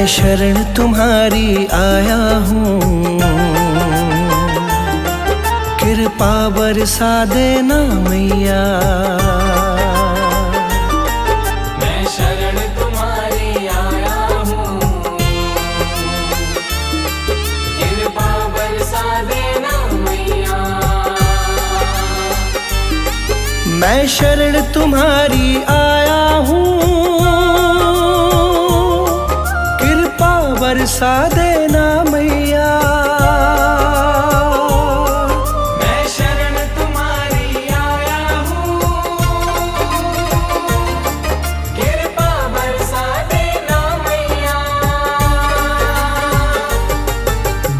शरण तुम्हारी आया हूँ, कृपा बरसा देना मैया। मैं शरण तुम्हारी आया हूँ, कृपा बरसा देना मैया। मैं शरण तुम्हारी आया हूँ, कृपा बरसा देना मैया। मैं शरण तुम्हारी आया हूँ, कृपा बरसा देना मैया।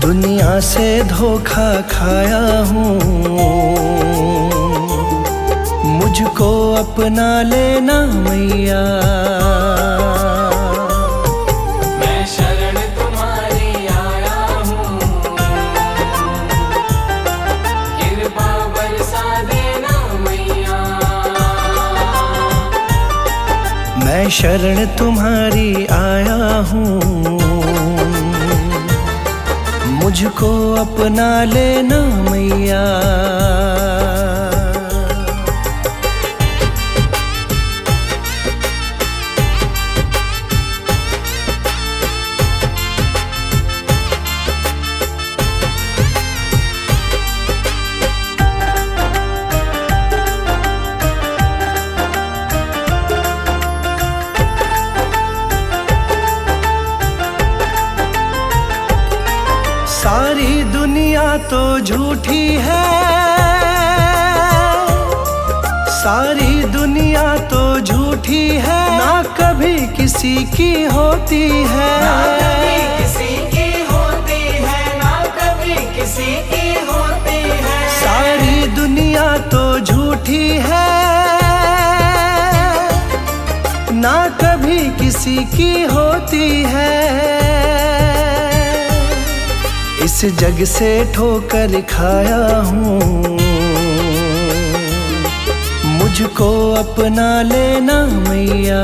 दुनिया से धोखा खाया हूँ, मुझको अपना लेना मैया। मैं शरण तुम्हारी आया हूँ, कृपा बरसा देना मैया। मैं शरण तुम्हारी आया हूँ, मुझको अपना लेना मैया। सारी दुनिया तो झूठी है, सारी दुनिया तो झूठी है, ना कभी किसी की होती है। ना कभी किसी की होती है, ना कभी किसी की होती है। सारी दुनिया तो झूठी है, ना कभी किसी की होती है। इस जग से ठोकर खाया हूँ, मुझको अपना लेना मैया।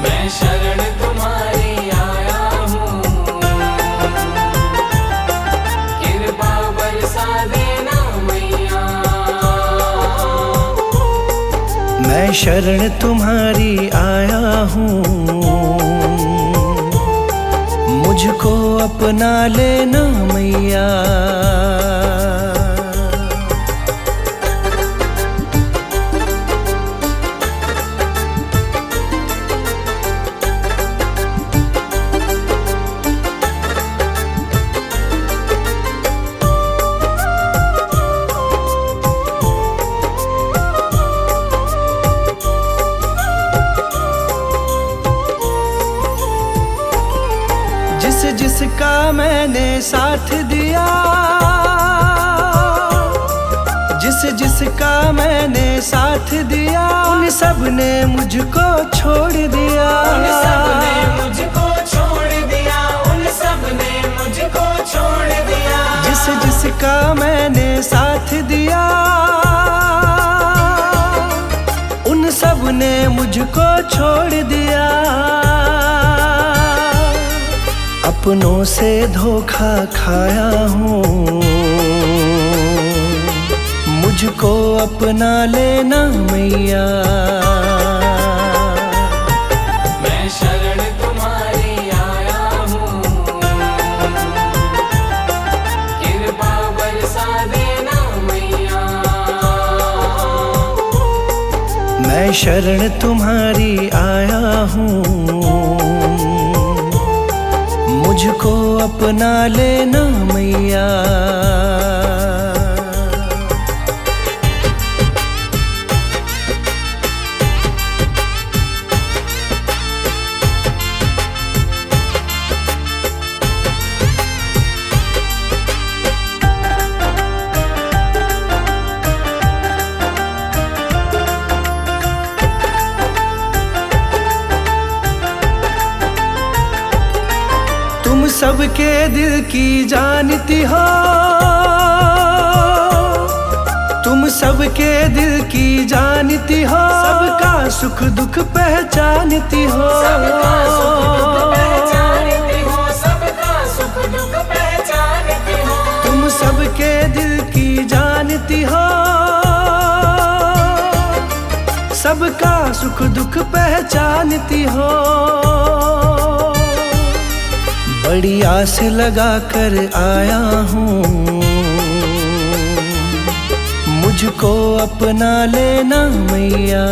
मैं शरण तुम्हारी आया हूँ, कृपा बरसा देना मैया। मैं शरण तुम्हारी आया हूँ, मुझको अपना लेना मैया। जिसका मैंने साथ दिया, जिसका मैंने साथ दिया, उन सब ने मुझको छोड़ दिया। उन सब ने मुझको छोड़ दिया, उन सब ने मुझको छोड़ दिया। जिसका मैंने साथ दिया, उन सब ने मुझको छोड़ दिया। अपनों से धोखा खाया हूँ, मुझको अपना लेना मैया। मैं शरण तुम्हारी आया हूँ, कृपा बरसा देना मैया। मैं शरण तुम्हारी आया हूँ, मुझको अपना लेना मैया। तुम सबके दिल की जानती हो, तुम सबके दिल की जानती हो, सबका सुख दुख पहचानती हो। सबका सुख दुख पहचानती हो, सबका सुख दुख पहचानती हो। तुम सबके दिल की जानती हो, सबका सुख दुख पहचानती हो। बड़ी आस लगा कर आया हूँ, मुझको अपना लेना मैया।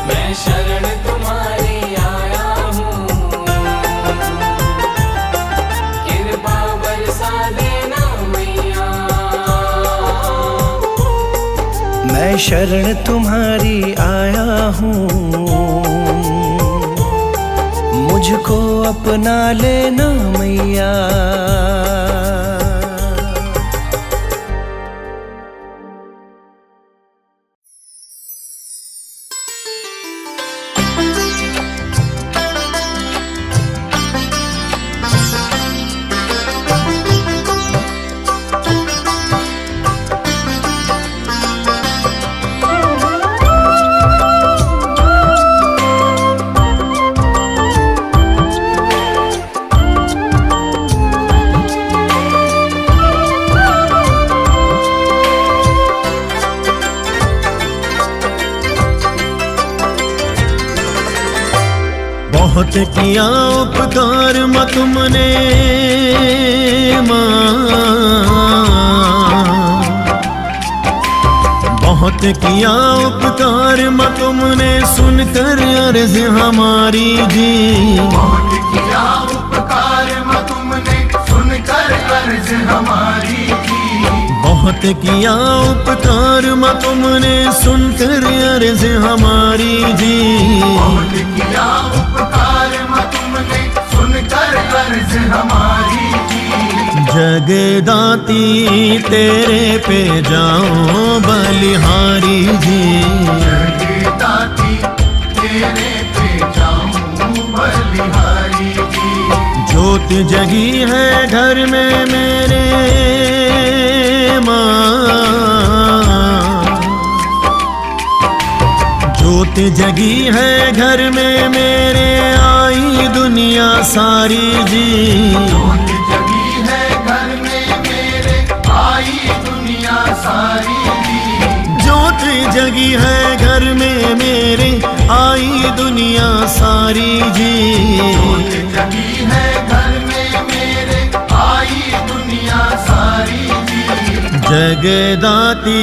मैं शरण तुम्हारी आया हूँ, कृपा बरसा देना मैया। मैं शरण तुम्हारी आया हूँ, मुझको अपना लेना मैया। बहुत किया उपकार माँ तुमने माँ, बहुत किया उपकार माँ तुमने सुनकर अर्ज हमारी जी। बहुत किया उपकार माँ तुमने सुनकर अर्ज हमारी की। बहुत किया उपकार माँ तुमने सुनकर अर्ज हमारी जी। बहुत किया उपकार माँ तुमने सुनकर अर्ज हमारी की। जगदाती तेरे पे जाओ बलिहारी जी। जगदाती तेरे पे जाऊं बलिहारी की। ज्योत जगी है घर में मेरे माँ, ज्योत जगी है घर में मेरे आई दुनिया सारी जी। ज्योत जगी है घर में मेरे आई दुनिया सारी जी। ज्योत जगी है घर में मेरे आई दुनिया सारी जी। ज्योत जगी है घर में मेरे आई दुनिया सारी जी। जगदाती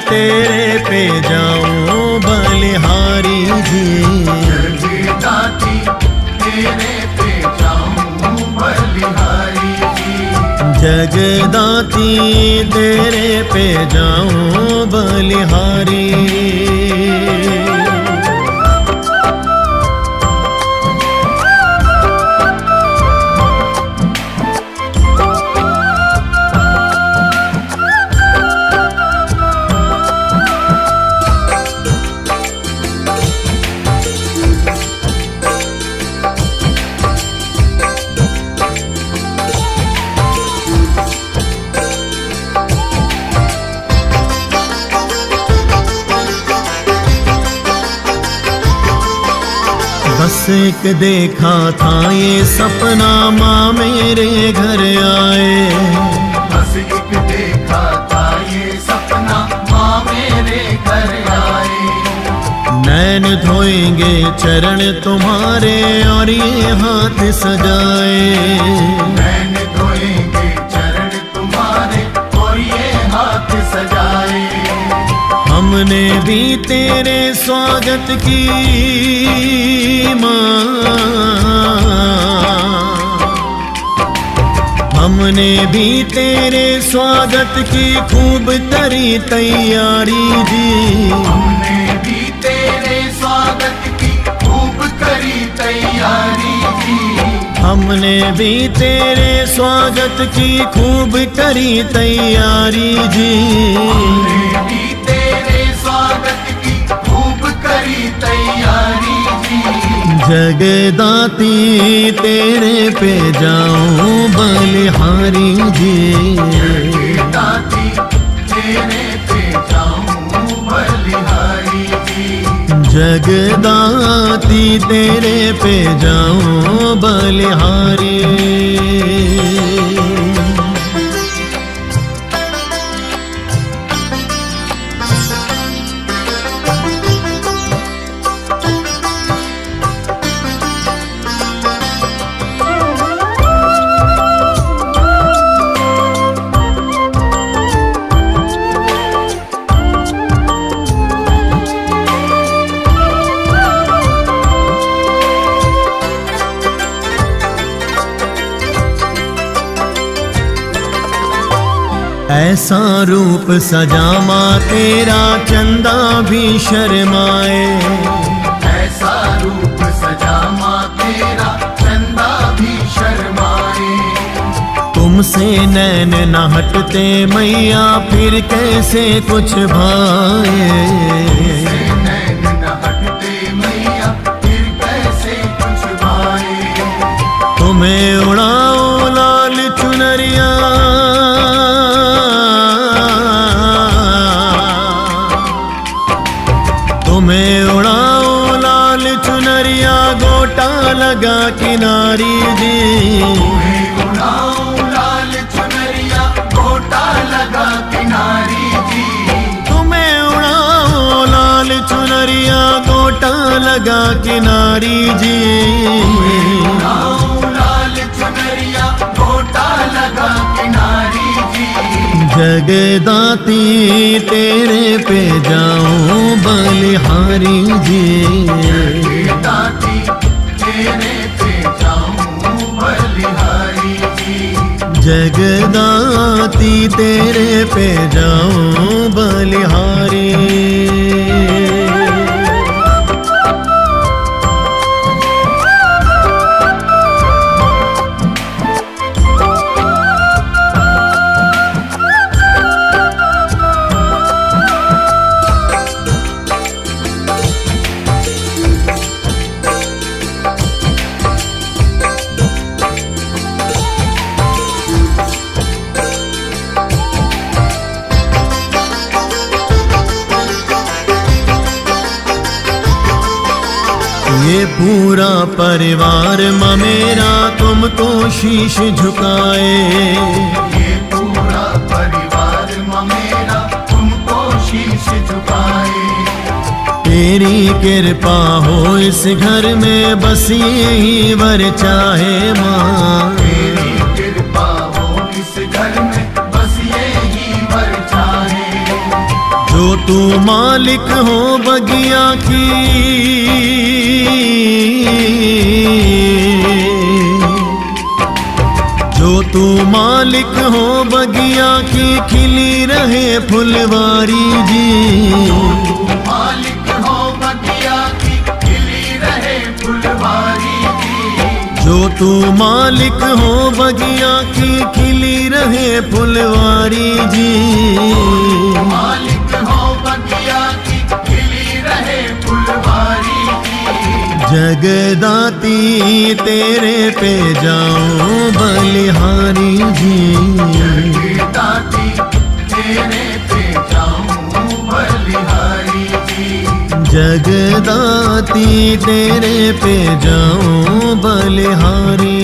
तेरे पे जाऊं बलिहारी जी। जगदाती तेरे पे जाऊं बलिहारी जी। जगदाती तेरे पे जाऊं बलिहारी। बस एक देखा था ये सपना माँ मेरे घर आए। बस एक देखा था ये सपना माँ मेरे घर आए। नैन धोएंगे चरण तुम्हारे और ये हाथ सजाए। नैन धोएंगे चरण तुम्हारे और ये हाथ सजाए। हमने भी तेरे स्वागत की माँ, हमने भी तेरे स्वागत की खूब करी तैयारी जी। हमने भी तेरे स्वागत की खूब करी तैयारी जी। हमने भी तेरे स्वागत की खूब करी तैयारी जी। हमने भी तेरे स्वागत की खूब करी तैयारी जी। जगदाती तेरे पे जाऊं बलिहारी जी। जगदाती जगदाती तेरे पे जाऊं बलिहारी। ऐसा रूप सजामा तेरा चंदा भी शर्माए। ऐसा रूप सजामा तेरा चंदा भी शर्माए। तुमसे नैन न हटते मैया फिर कैसे कुछ भाए। नैन न हटते मैया फिर कैसे कुछ भाए। तुम्हें उड़ाओ लाल चुनरिया, तुम्हें उड़ाओ लाल चुनरिया गोटा लगा किनारी जी। तुम्हें उड़ाओ लाल चुनरिया गोटा लगा किनारी जी। तुम्हें उड़ाओ लाल चुनरिया गोटा लगा किनारी जी। उड़ाओ लाल चुनरिया गोटा लगा किनारी जी। जगदाती तेरे पे जाऊं बलिहारी जी। जगदाती तेरे पे जाऊं बलिहारी जी। जगदाती तेरे पे जाऊं बलिहारी। ये पूरा परिवार मेरा तुमको शीश झुकाए। ये पूरा परिवार मेरा तुमको शीश झुकाए। तेरी कृपा हो इस घर में बस यही वर चाहे माँ। तेरी कृपा हो इस घर में बस यही वर चाहे। जो तू मालिक हो बगिया की, जो तू मालिक हो बगिया की खिली रहे फुलवारी जी। मालिक हो बगिया की खिली रहे फुलवारी जी। जो तू मालिक हो बगिया की खिली रहे फुलवारी जी। मालिक हो बगिया की खिली रहे फुलवारी जी। जगदाती तेरे पे जाऊं बलिहारी जी। जगदाती तेरे पे जाऊं बलिहारी जी। जगदाती तेरे पे जाऊं बलिहारी।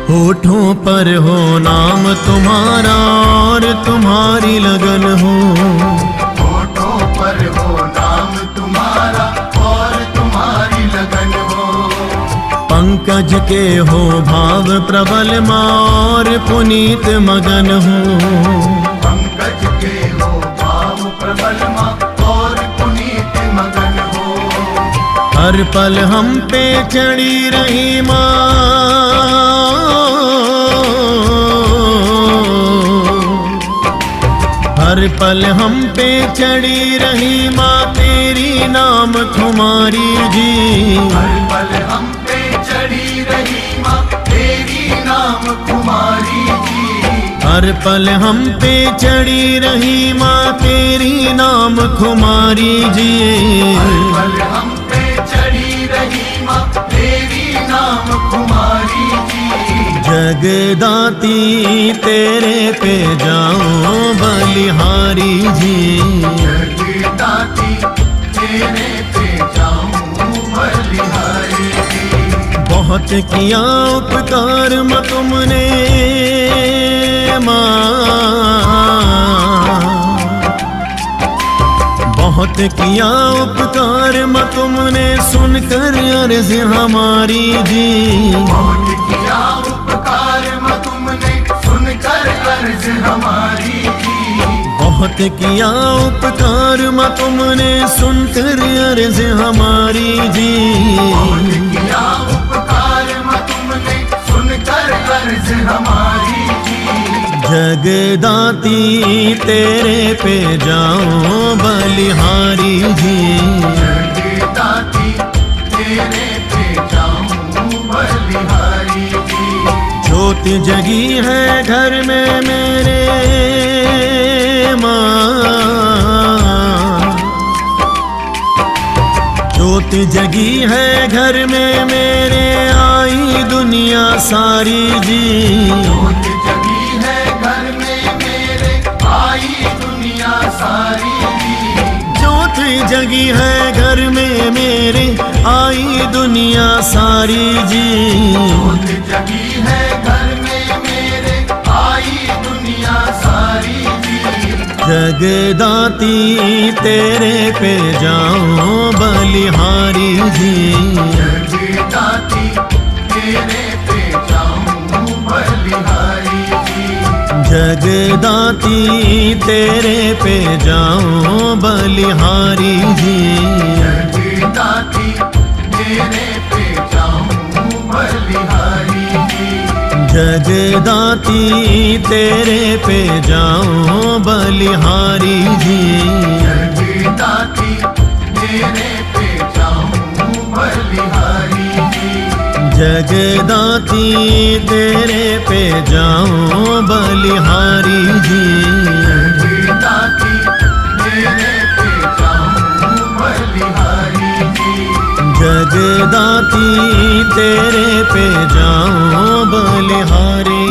होठों पर हो नाम तुम्हारा और तुम्हारी लगन हो। होठों पर हो नाम तुम्हारा और तुम्हारी लगन हो। पंकज के हो भाव प्रबल माँ और पुनीत मगन हो। पंकज के हो भाव प्रबल माँ और पुनीत मगन हो। हर पल हम पे चढ़ी रही माँ, हर हर पल हम पे चढ़ी रही माँ तेरी नाम खुमारी जी। हर पल हम पे चढ़ी रही माँ तेरी नाम खुमारी जी। हर पल हम पे चढ़ी रही माँ तेरी नाम खुमारी जी। हर पल हम पे चढ़ी रही माँ तेरी नाम खुमारी जी। जगदाती तेरे पे जाऊं बलिहारी जी। जगदाती तेरे पे जाऊं बलिहारी जी। बहुत किया उपकार माँ तुमने माँ, बहुत किया उपकार माँ तुमने सुनकर अर्ज हमारी जी। बहुत किया उपकार माँ तुमने सुनकर अर्ज हमारी जी। बहुत किया उपकार माँ तुमने सुनकर अर्ज हमारी जी। बहुत किया उपकार माँ तुमने सुनकर अर्ज हमारी जी। जगदाती तेरे पे जाऊं बलिहारी जी। जगदाती तेरे पे जाऊं बलिहारी जी। ज्योति जगी है घर में मेरे माँ, ज्योति जगी है घर में मेरे आई दुनिया सारी जी। ज्योत जगी है घर में मेरे आई दुनिया सारी जी। ज्योति जगी है घर में मेरे आई दुनिया सारी जी। ज्योत जगी है घर में मेरे आई दुनिया सारी जी। जगदाती तेरे पे जाऊं बलिहारी जी। जगदाती तेरे पे जाऊं बलिहारी जी। जगदाती तेरे पे जाऊं बलिहारी जी। जगदाती तेरे पे जाऊं बलिहारी जी। जगदाती तेरे पे जाऊं बलिहारी जी। जगदाती तेरे पे जाऊं बलिहारी जी। जगदाती तेरे पे जाऊं बलिहारी जी। जगदाती तेरे पे जाऊं बलिहारी जी। जगदाती तेरे पे जाऊं बलिहारी।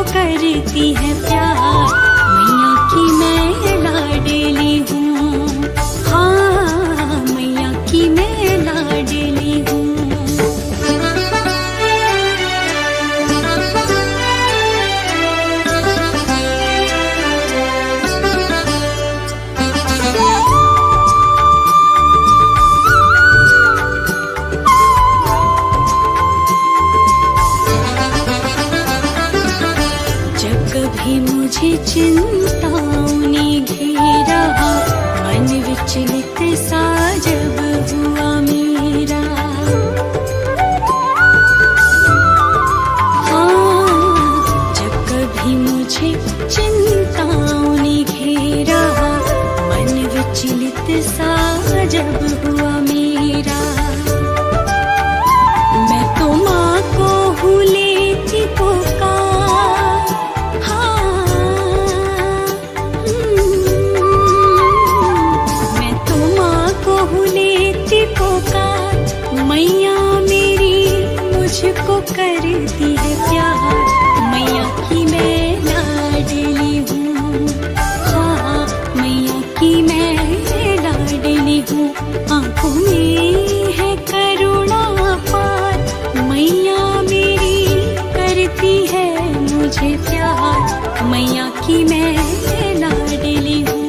करती है प्यार, मैया की मैं लाडली हूँ। हाँ, मैया की मैं लाडली हूँ। कभी मुझे चिंताओं ने घेरा, मन विचलित सा जब हुआ मेरा। हाँ, जब कभी मुझे चिंताओं ने घेरा, मन विचलित सा जब हुआ मेरा। मैं तो माँ को हूँ लेती पुकार, मुझको करती है प्यार। मैया की मैं लाडली हूँ, हाँ मैया की मैं लाडली हूँ। आँखों में है करुणा पार, मैया मेरी करती है मुझे प्यार। मैया की मैं लाडली हूँ।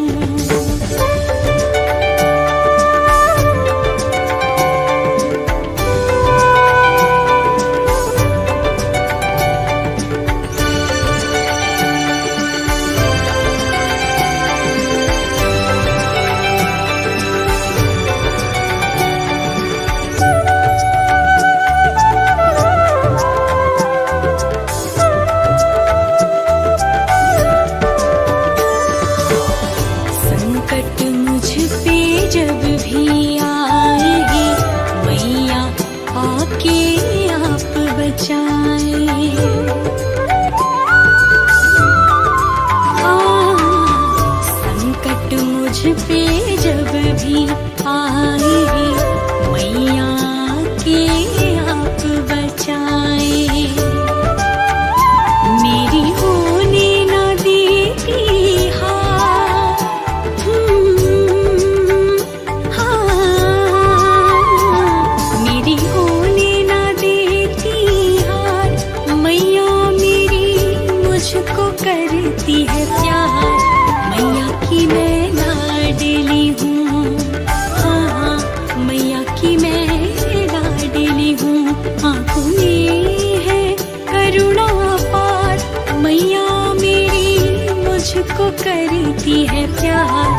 करती है प्यार।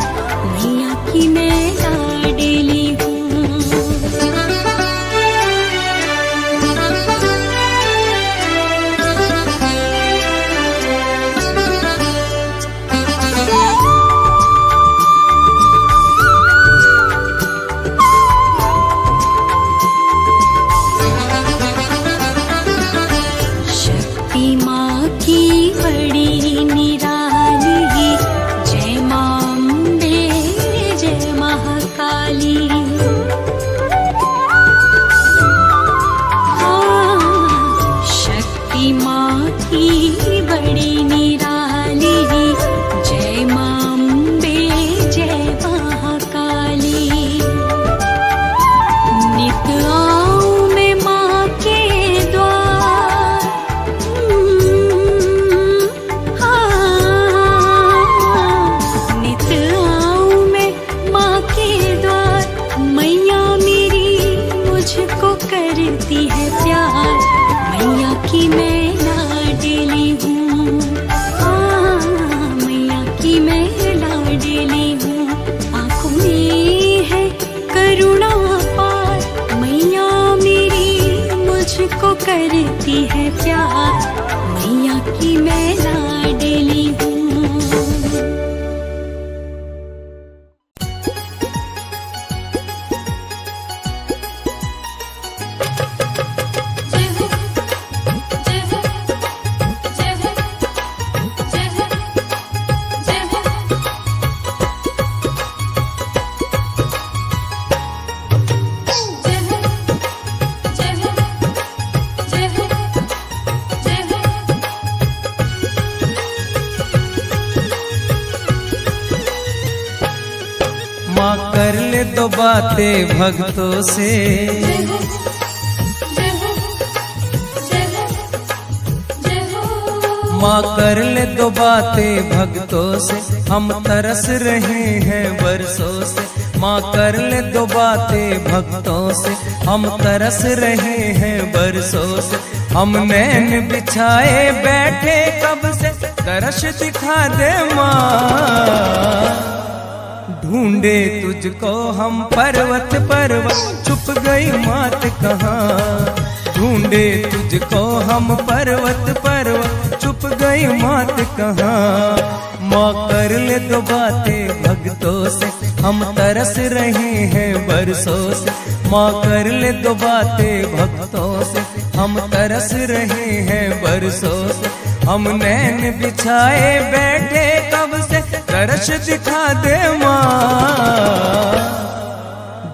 मैया की मैं लाडली हूँ। शक्ति माँ की बड़ी निराली, जय माँ अम्बे जय महाकाली। हाँ, शक्ति माँ की बड़ी निराली, जय माँ अम्बे जय महाकाली। नित आऊं मैं माँ के द्वार, नित आऊं मैं माँ के द्वार। मैया मेरी मुझको करती है प्यार। मैया की मैं लाडली हूँ, हाँ मैया की मैं लाडली हूँ। आँखों में है करुणा पार, मैया मेरी मुझको करती है प्यार। मैया की मैं लाडली हूँ। माँ कर ले दो बातें भक्तों से, माँ कर ले दो बातें भक्तों से। हम तरस रहे हैं बरसों से। माँ कर ले दो बातें भक्तों से। हम तरस रहे हैं बरसों से। हम नैन बिछाए बैठे कब से, तरस दिखा दे माँ। ढूंढे तुझको हम पर्वत पर्वत, छुप गई मात कहाँ। ढूंढे तुझको हम पर्वत पर्वत, छुप गई मात कहाँ। माँ कर ले दो बातें भक्तों से। हम तरस रहे हैं बरसों से। माँ कर ले दो बातें भक्तों से। हम तरस रहे हैं बरसों से। हम नैन बिछाए बैठे कब से, तरस दिखा दे माँ।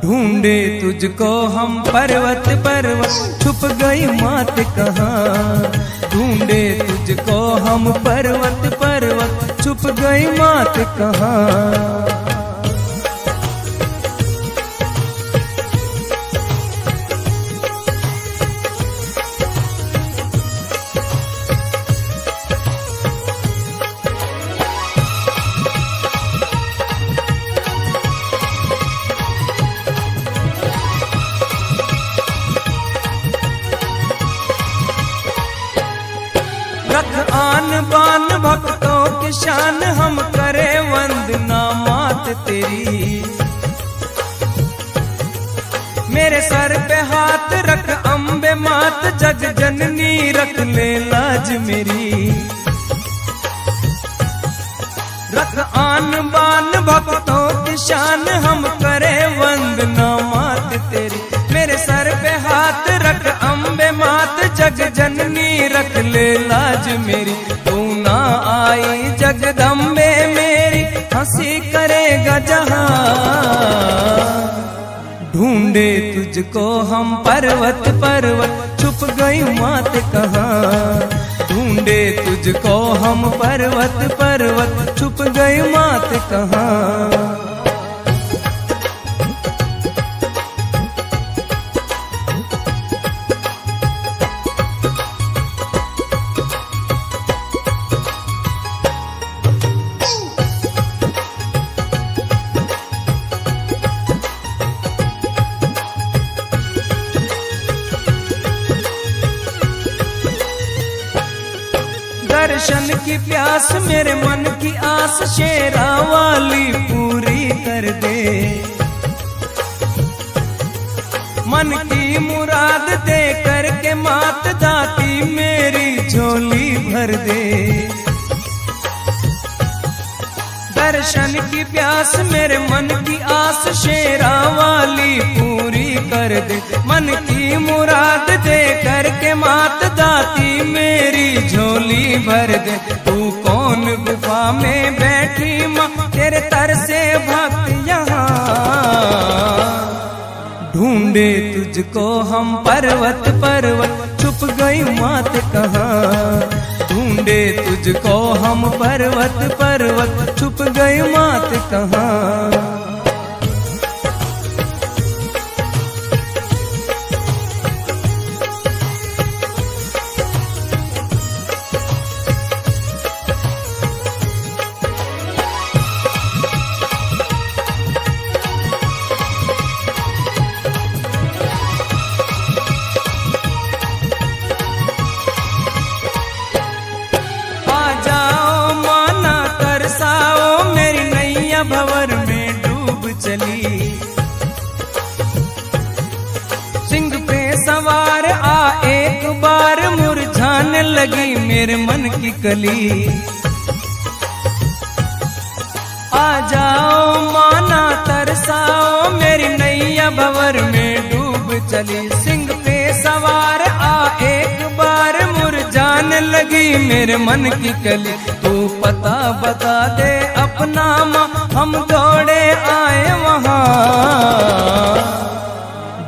ढूंढे तुझको हम पर्वत पर्वत, छुप गई मात कहाँ। ढूंढे तुझको हम पर्वत पर्वत, छुप गई मात कहाँ। रख आन बान भक्तों की शान, हम करे वंदना मात तेरी। मेरे सर पे हाथ रख अम्बे मात, जग जननी रख ले लाज मेरी। रख आन बान भक्तों की शान, हम करे वंदना मात तेरी। मेरे सर पे हाथ रख अम्बे मात, जग जननी रख ले लाज मेरी। तू ना आई जगदम्बे मेरी, हंसी करेगा जहां। ढूंढे तुझको हम पर्वत पर्वत, छुप गई मात कहाँ। ढूंढे तुझको हम पर्वत पर्वत, छुप गई मात कहाँ। दर्शन की प्यास मेरे मन की आस, शेरा वाली पूरी कर दे। मन की मुराद दे करके मात, दाती मेरी झोली भर दे। दर्शन की प्यास मेरे मन की आस, शेरा वाली पूरी कर दे। मन की मुराद दे करके मात, दाती मेरी झोली भर दे। तू कौन गुफा में बैठी माँ, तेरे तर से भक्त यहाँ। ढूंढे तुझको हम पर्वत पर्वत, छुप गई मात कहाँ। ढूंढे तुझको हम पर्वत पर्वत, छुप गई मात कहाँ। भंवर में डूब चली, सिंह पे सवार आ एक बार, मुरझाने लगी मेरे मन की कली। आ जाओ माना तरसाओ, मेरी नैया भंवर में डूब चली। सिंह पे सवार आ एक बार, मुरझाने लगी मेरे मन की कली। तू पता बता दे अपना माँ, हम दौड़े आए वहाँ।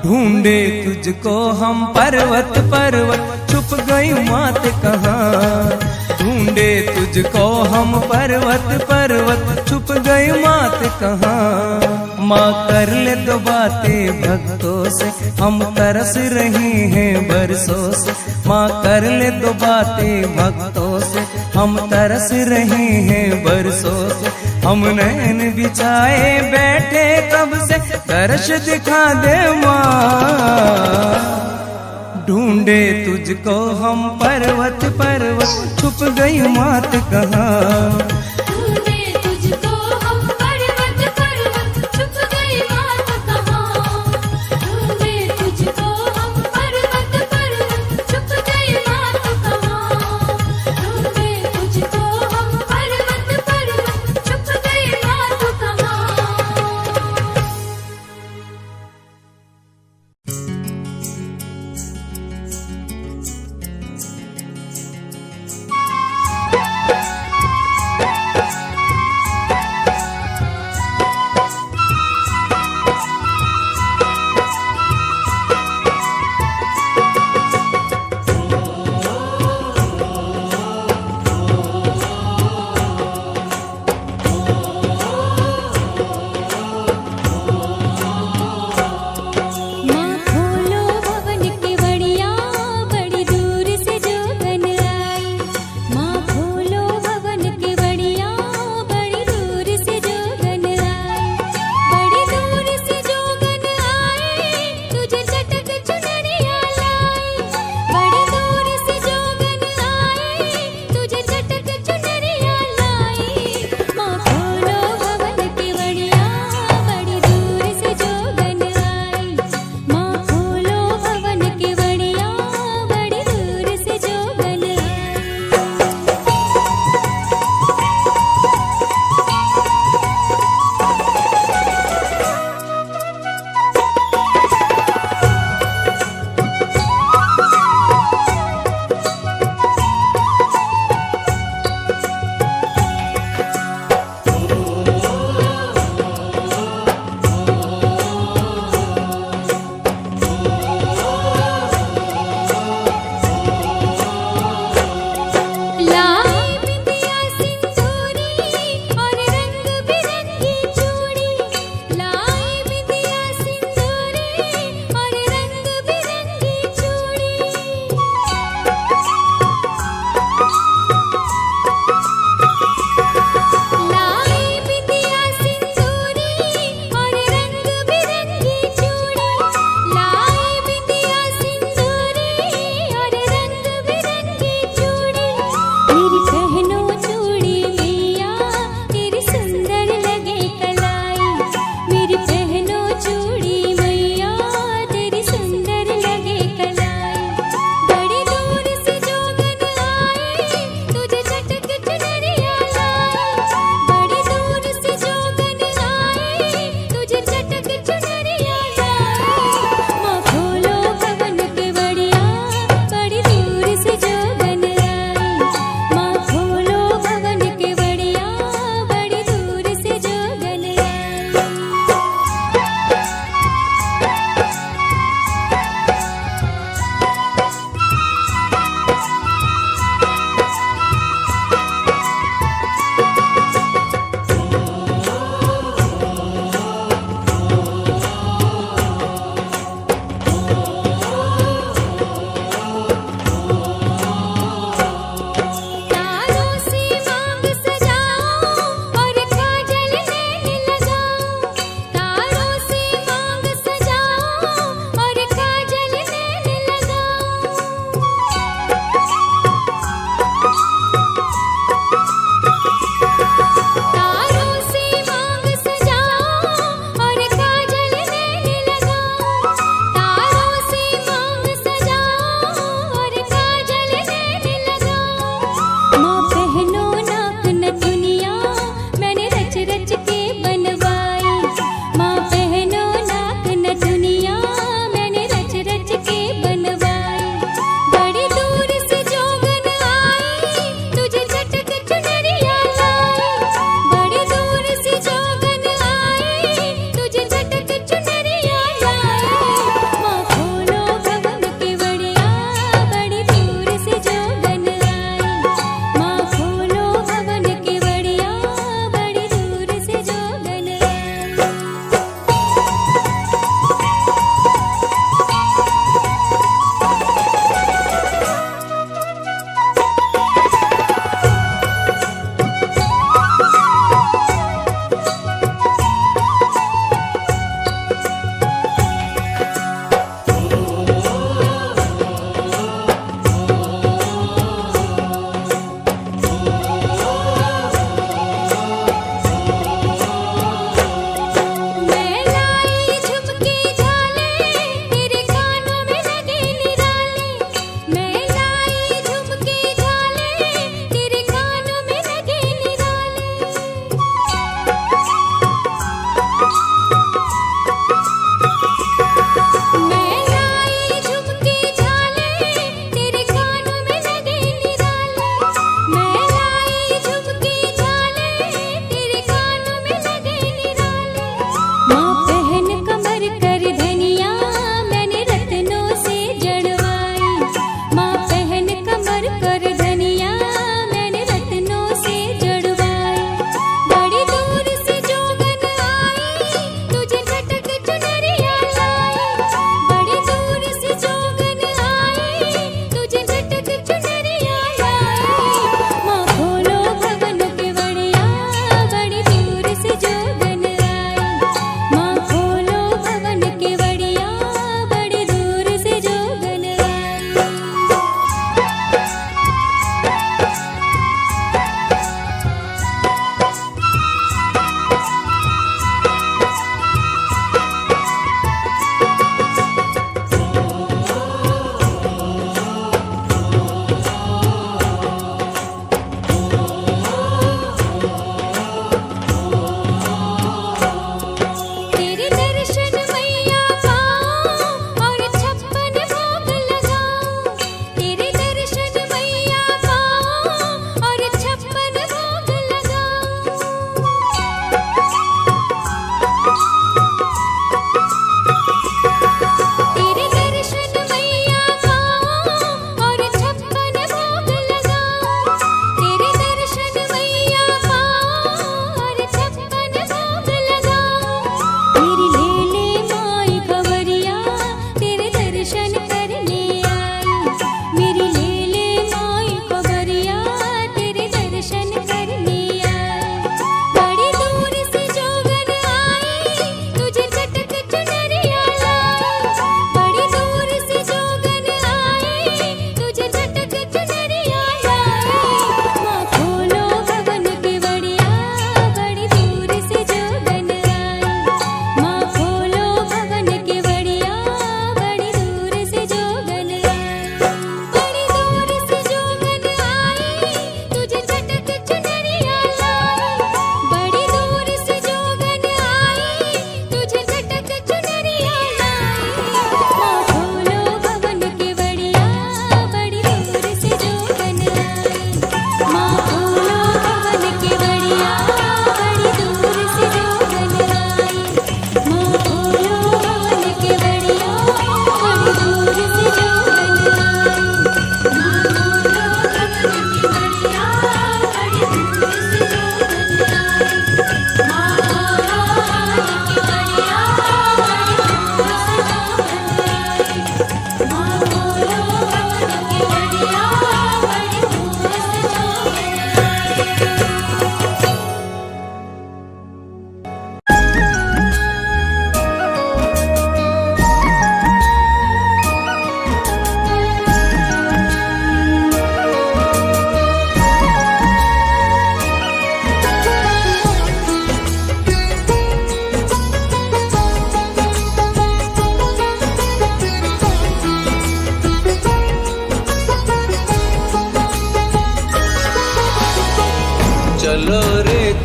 ढूंढे तुझको हम पर्वत पर्वत, छुप गई मात कहाँ। ढूंढे तुझको हम पर्वत पर्वत, छुप गई मात कहाँ। माँ कर ले दो बातें भक्तों से, हम तरस रहे हैं बरसों से। माँ कर ले दो बातें भक्तों से, हम तरस रहे हैं बरसों से। हम नैन बिछाए बैठे कब से, दर्श दिखा दे माँ। ढूंढे तुझको हम पर्वत पर्वत, छुप गई मात कहाँ। ढूंढे तुझको हम पर्वत पर्वत, छुप गई मात कहाँ। ढूंढे तुझको हम पर्वत पर्वत, छुप गई मात कहाँ। ढूंढे तुझको हम पर्वत पर्वत, छुप गई मात कहाँ।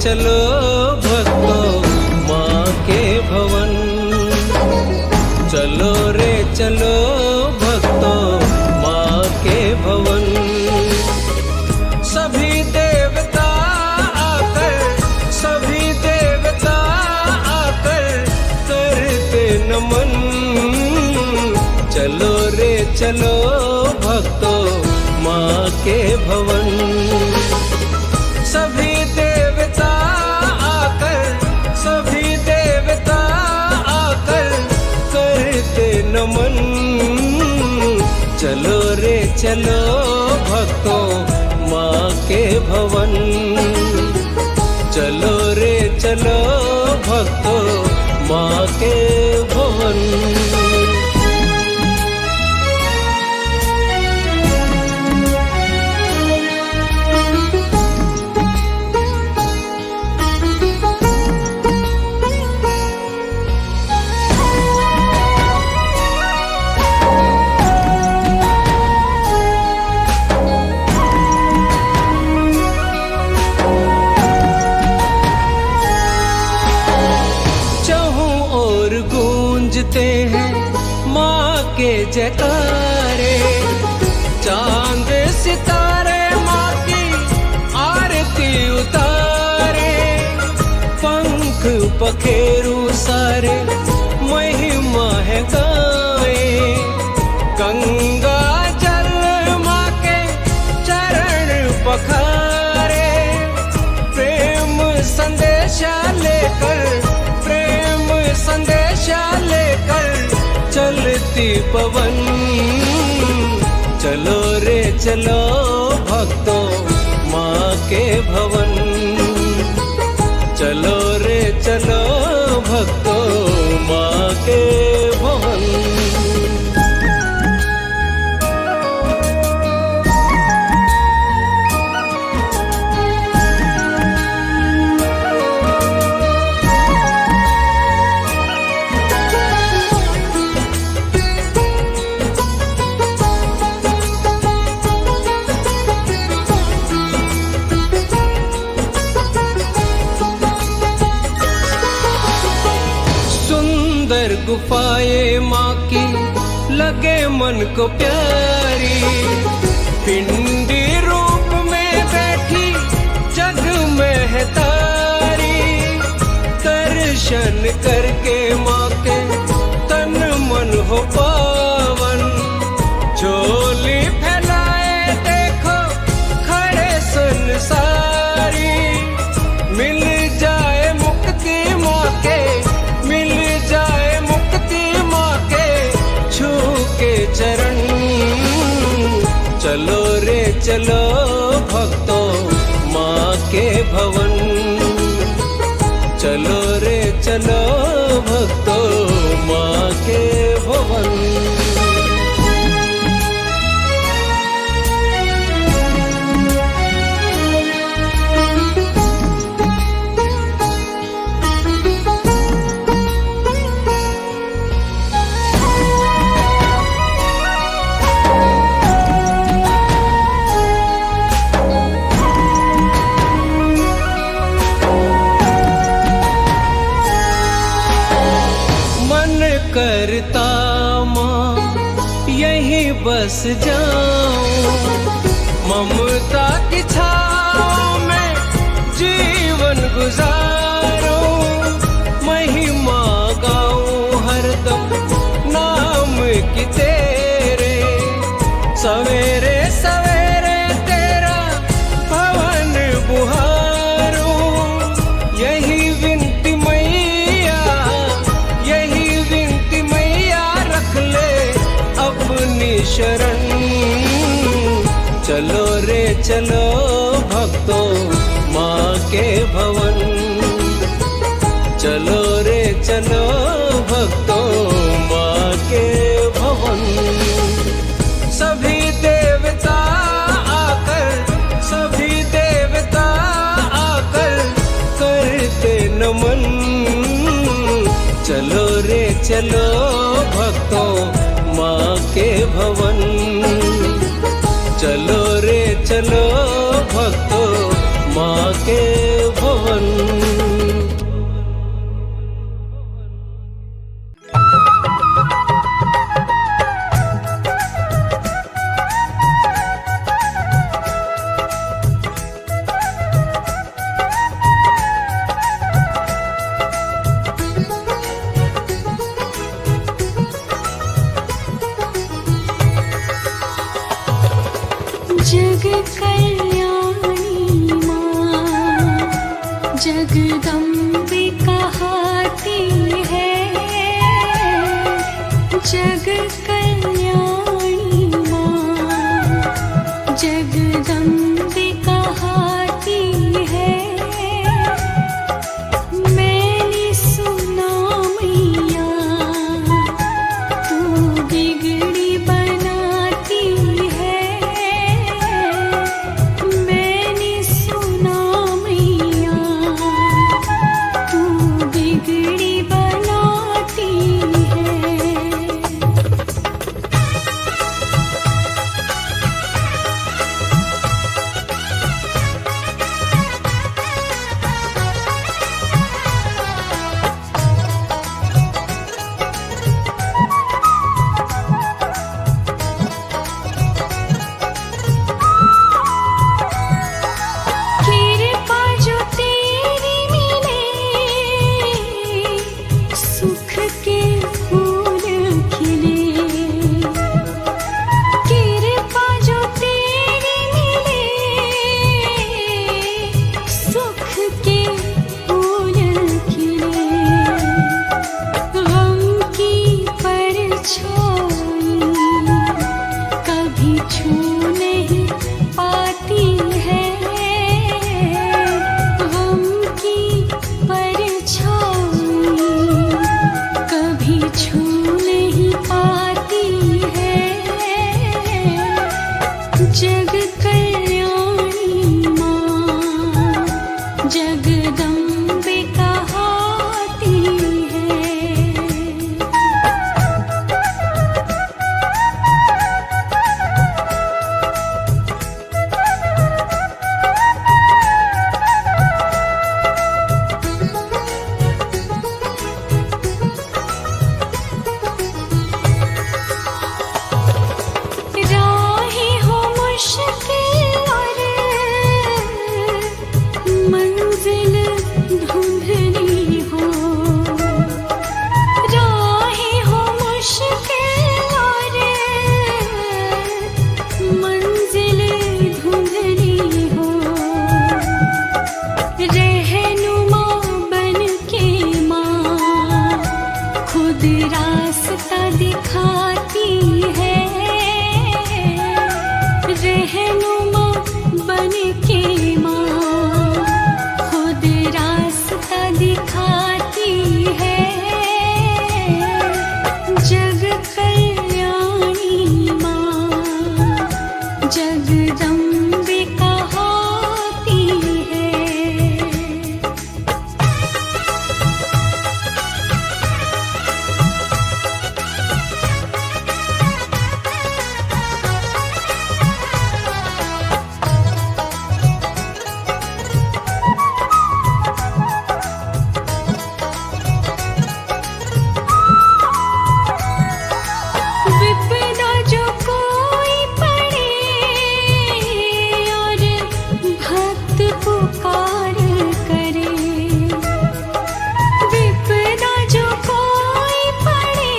चलो भक्तों माँ के भवन। चलो रे चलो भक्तों माँ के भवन। सभी देवता आकर, सभी देवता आकर करते नमन। चलो रे चलो भक्तों माँ के भवन। सभी देवता आकर, सभी देवता आकर करते नमन। चलो रे चलो भक्तों माँ के भवन। चलो रे चलो भक्तों माँ के भवन। गूंजते हैं माँ के जयकारे। चांद सितारे माँ की आरती उतारे। पंख पखेरू सारे महिमा है गाए। गंगा जल माँ के चरण पखारे। प्रेम संदेशा लेकर, प्रेम संदेशा लेकर चलती पवन। चलो रे चलो भक्तों माँ के भवन। चलो रे चलो भक्तों माँ के भवन। गुफाएं माँ की लगे मन को प्यारी। पिंडी रूप में बैठी जग में है तारी। दर्शन करके माँ के तन मन हो पावन। झोली फैलाए देखो खड़े संसारी। मिल जाए मुक्ति माँ के, मिल जाए के चरण। चलो रे चलो भक्तों माँ के भवन। चलो रे चलो भक्तों माँ के भवन। करता माँ यहीं बस जाऊं। ममता की छाँव में जीवन गुजारूं। महिमा गाऊं हरदम नाम की तेरे। सवेरे सवेरे तेरा भवन बुहारूं। यही विनती मैया, यही विनती मैया रख ले अपनी शरण। चलो रे चलो भक्तों माँ के भवन। चलो रे चलो भक्तों माँ के भवन। सभी देवता आकर, सभी देवता आकर करते नमन। चलो रे चलो भक्तों माँ के भवन। चलो रे चलो भक्तों माँ के भवन। जग कल्याणी माँ जगदम्बे कहाती है। जग कल्याणी माँ जगदम्बे कहाती है। मैंने सुना मैया तू बिगड़ी बनाती है। मैंने सुना मैया तू बिगड़ी बनाती है। कृपा जो तेरी मिले सुख के फूल खिले। कृपा जो तेरी मिले सुख के फूल खिले। गम की परछाई कभी छू नहीं पाती है। गम की परछाई कभी छू नहीं पाती है। जग कल्याणी माँ जगदम्बे कहाती है। राहें हो मुश्किल और मंजिल धुंधली हो। राहें हो मुश्किल और मंजिल धुंधली हो। रहनुमा बन के माँ खुद रास्ता दिखाती है। रहनुमा बन के माँ खुद रास्ता दिखाती है। जग कल्याणी माँ जगदम्बे कहाती है। विपदा जो कोई पड़े और भक्त पुकार करे। विपदा जो कोई पड़े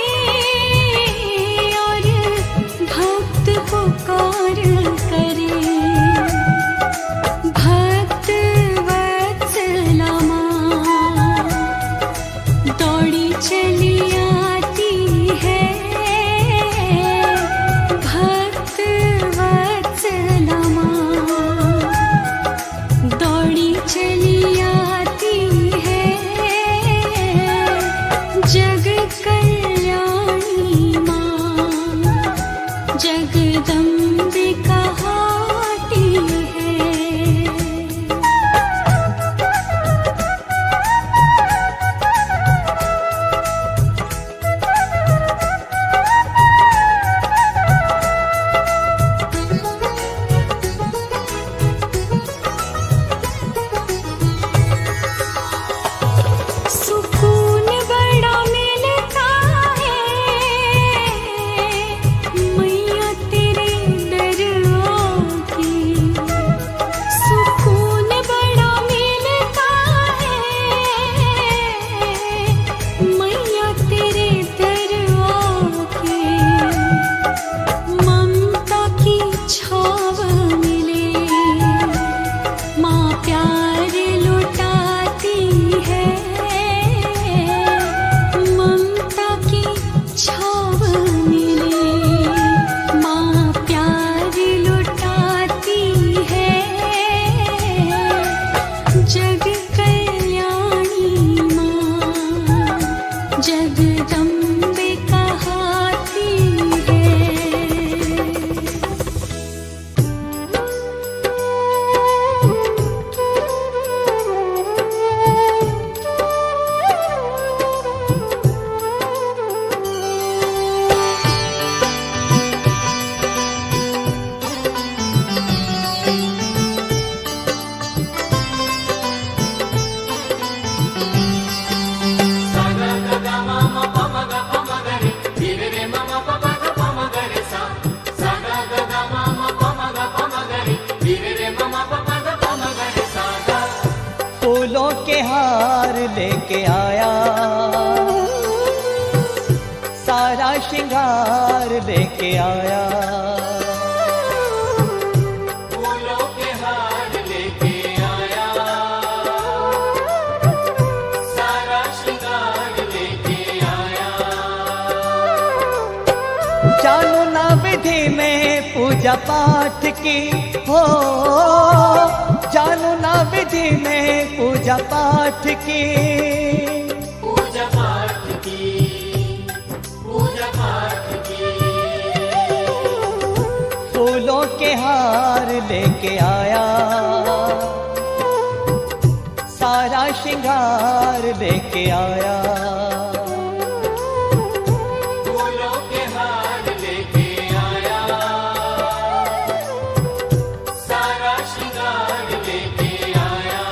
और भक्त पुकार करे। भक्त वत्सला माँ दौड़ी चली आती है। भक्त वत्सला माँ दौड़ी चली आती है। जग कल्याणी माँ जगदम्बे कहाती है। सुकून बड़ा मिलता है मैया तेरे लेके आया। फूलों के हार लेके आया, सारा श्रृंगार लेके आया। जानू ना विधि में पूजा पाठ की हो, जानू ना विधि में पूजा पाठ की। पूजा पाठ की, पूजा पाठ की। फूलों के हार लेके आया, सारा श्रृंगार लेके आया। फूलों के हार लेके आया, सारा श्रृंगार लेके आया।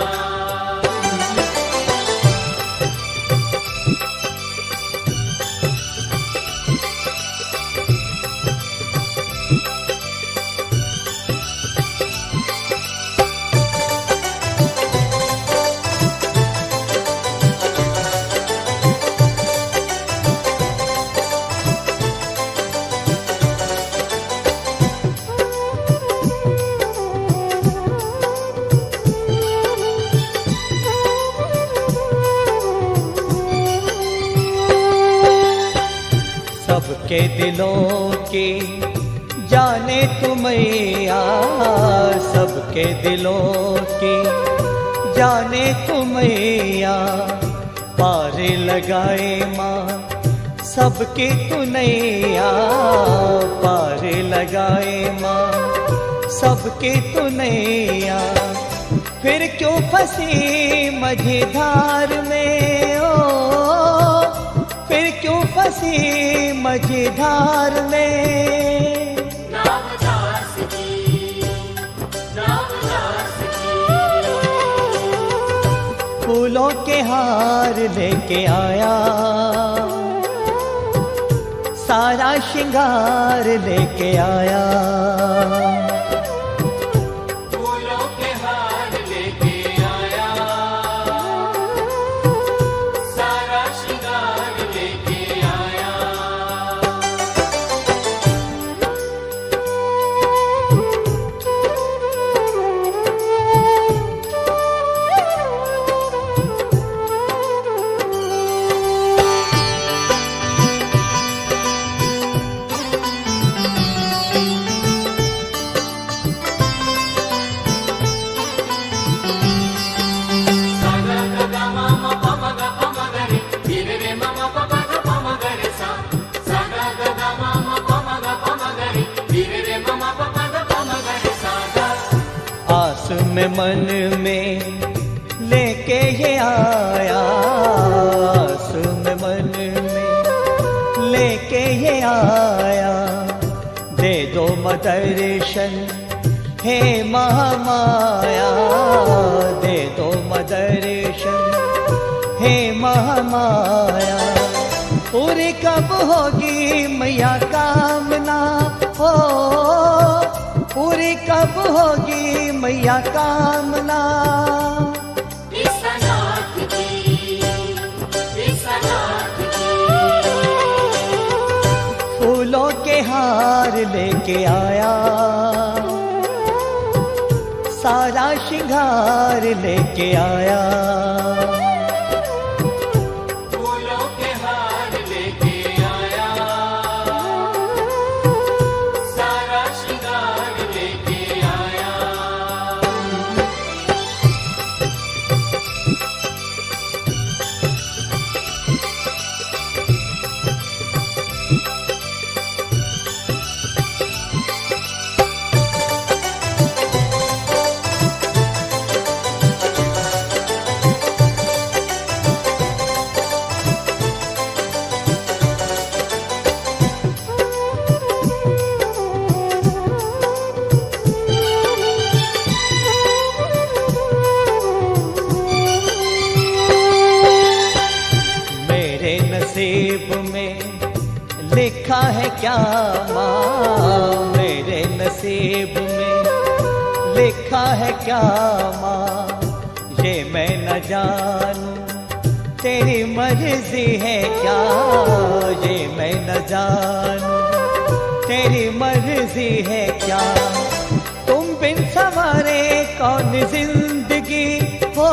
सबके दिलों की जाने तू मैया, सबके दिलों की जाने तू मैया। पार लगाए माँ सबकी तू नैया, पार लगाए माँ सबकी तू नैया। फिर क्यों फंसी मझधार में ओ, फिर क्यों फंसी मझधार में। रामदास की, रामदास की। फूलों के हार लेके आया, सारा श्रृंगार लेके आया। फूलों के हार लेके आया, सारा श्रृंगार लेके आया। आस में मन में लेके ये आया, आस में मन में लेके ये आया। दे दो मदर्शन हे महामाया, दे दो मदर्शन हे महामाया। पूरी कब होगी मैया कामना हो, पूरी कब होगी मैया कामना। विश्वनाथ की, विश्वनाथ की। फूलों के हार लेके आया, सारा श्रृंगार लेके आया। फूलों के हार लेके आया, सारा श्रृंगार लेके आया। नसीब में लिखा है क्या माँ, मेरे नसीब में लिखा है क्या माँ। ये मैं न जानूं तेरी मर्जी है क्या, ये मैं न जानूं तेरी मर्जी है क्या, तुम बिन संवारे कौन जिंदगी हो,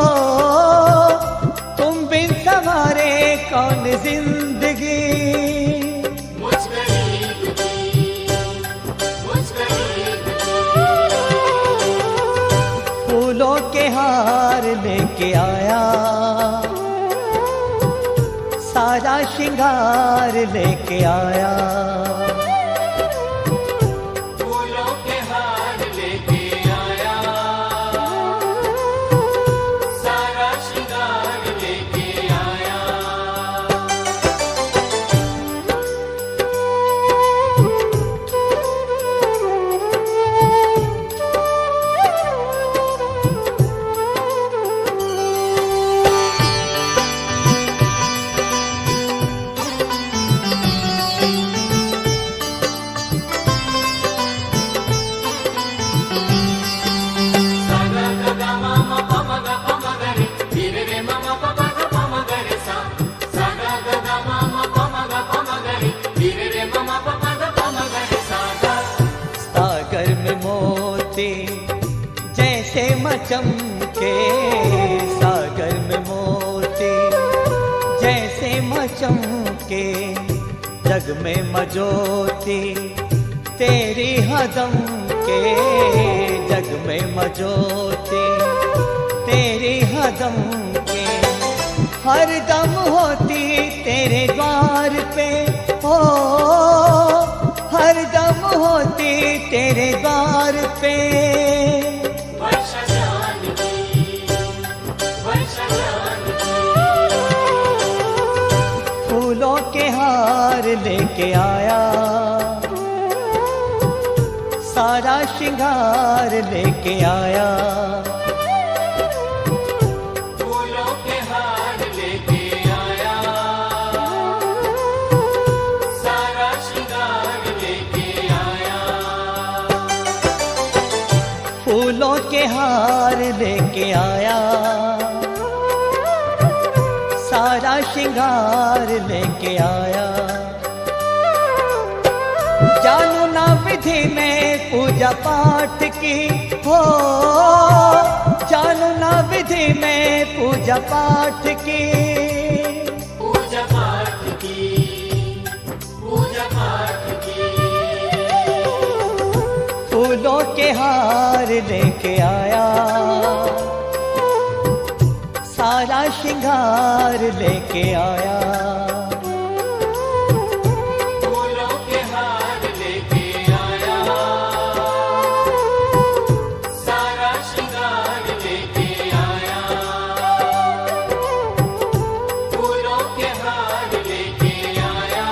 तुम बिन संवारे कौन जिंदगी। मुझ गरीब की, मुझ गरीब की। फूलों के हार लेके आया, सारा श्रृंगार लेके आया। फूलों के हार लेके आया, सारा श्रृंगार लेके आया। सागर में मोती जैसे मचमके, सागर में मोती जैसे मचमके, जग में मजोती तेरी हदम के, जग में मजोती तेरी हदम के। हर दम होती तेरे द्वार पे हो, हर दम होती तेरे द्वार पे। वर्षा जानकी, वर्षा जानकी। फूलों के हार लेके आया, सारा श्रृंगार लेके आया। फूलों के हार लेके आया, सारा श्रृंगार लेके आया। फूलों के हार लेके आया, सारा श्रृंगार लेके आया। जानू ना विधि में पूजा पाठ की हो, जानू ना विधि में पूजा पाठ की। पूजा पाठ की, पूजा पाठ की। फूलों के हार लेके आया, सारा श्रृंगार लेके आया। फूलों के हार लेके आया, सारा श्रृंगार लेके आया। फूलों के हार लेके आया,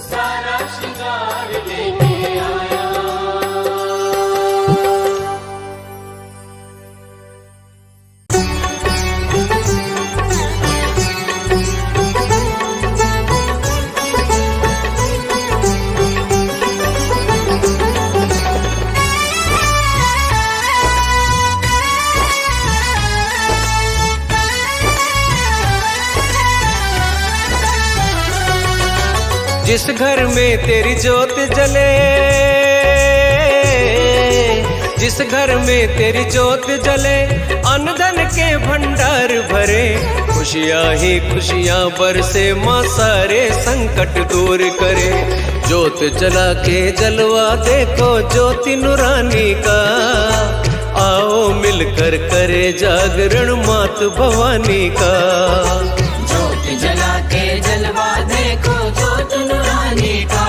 सारा श्रृंगार लेके आया। जिस घर में तेरी जोत जले, जिस घर में तेरी जोत जले, अन्न धन के भंडार भरे, खुशियाँ ही खुशियाँ बरसे, माँ सारे संकट दूर करे। जोत जला के जलवा देखो ज्योति नूरानी का, आओ मिलकर करे जागरण मात भवानी का। ज्योत जला के जलवा देखो ज्योत नूरानी का,